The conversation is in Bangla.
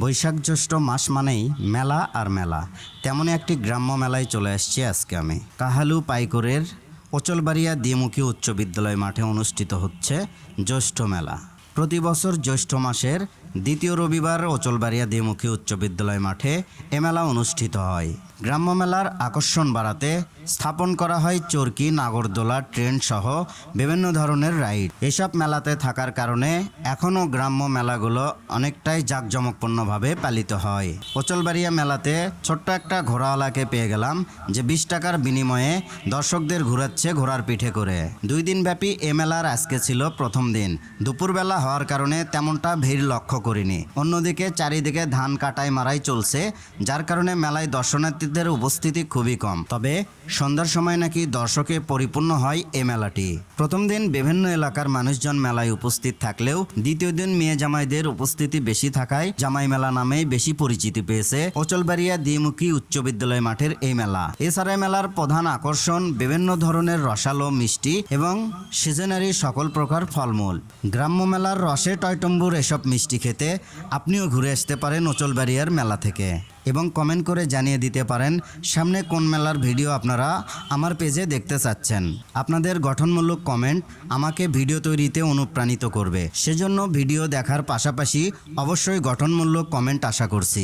বৈশাখ জ্যৈষ্ঠ মাস মানেই মেলা আর মেলা। তেমনই একটি গ্রাম্য মেলায় চলে আসছি আজকে আমি। কাহালু পাইকরের অচলবাড়িয়া দ্বিমুখী উচ্চ বিদ্যালয় মাঠে অনুষ্ঠিত হচ্ছে জ্যৈষ্ঠ মেলা। প্রতি বছর জ্যৈষ্ঠ মাসের দ্বিতীয় রবিবার অচলবাড়িয়া দ্বিমুখী উচ্চ বিদ্যালয় মাঠে এ মেলা অনুষ্ঠিত হয়। গ্রাম্য মেলার আকর্ষণ বাড়াতে স্থাপন করা হয় চরকি, নাগরদোলা, ট্রেন সহ বিভিন্ন ধরনের রাইড। এসব মেলাতে থাকার কারণে এখনও গ্রাম্য মেলাগুলো অনেকটাই জাঁকজমকপূর্ণভাবে পালিত হয়। অচলবাড়িয়া মেলাতে ছোট্ট একটা ঘোড়াওয়ালাকে পেয়ে গেলাম, যে 20 টাকার বিনিময়ে দর্শকদের ঘোরাচ্ছে ঘোড়ার পিঠে করে। 2 দিন ব্যাপী এ মেলার আজকে ছিল প্রথম দিন। দুপুরবেলা হওয়ার কারণে তেমনটা ভিড় লক্ষ্য করিনি। অন্যদিকে চারিদিকে ধান কাটাই মারাই চলছে, যার কারণে মেলায় দর্শনার্থীদের উপস্থিতি খুবই কম। তবে সন্ধ্যার সময় নাকি দর্শকে পরিপূর্ণ হয় এ মেলাটি। প্রথম দিন বিভিন্ন এলাকার মানুষজন মেলায় উপস্থিত থাকলেও দ্বিতীয় দিন মেয়ে জামাইদের উপস্থিতি বেশি থাকায় জামাই মেলা নামেই বেশি পরিচিতি পেয়েছে অচলবাড়িয়া দ্বিমুখী উচ্চ বিদ্যালয় মাঠের এই মেলা। এছাড়া মেলার প্রধান আকর্ষণ বিভিন্ন ধরনের রসালো মিষ্টি এবং সিজনারি সকল প্রকার ফলমূল। গ্রাম্য মেলার রসে টয়টম্বুর এসব মিষ্টি খেতে আপনিও ঘুরে আসতে পারেন অচলবাড়িয়ার মেলা থেকে, এবং কমেন্ট করে জানিয়ে দিতে পারেন সামনে কোন মেলার ভিডিও আপনারা আমার পেজে দেখতে চাচ্ছেন। আপনাদের গঠনমূলক কমেন্ট আমাকে ভিডিও তৈরিতে অনুপ্রাণিত করবে, সেজন্য ভিডিও দেখার পাশাপাশি অবশ্যই গঠনমূলক কমেন্ট আশা করছি।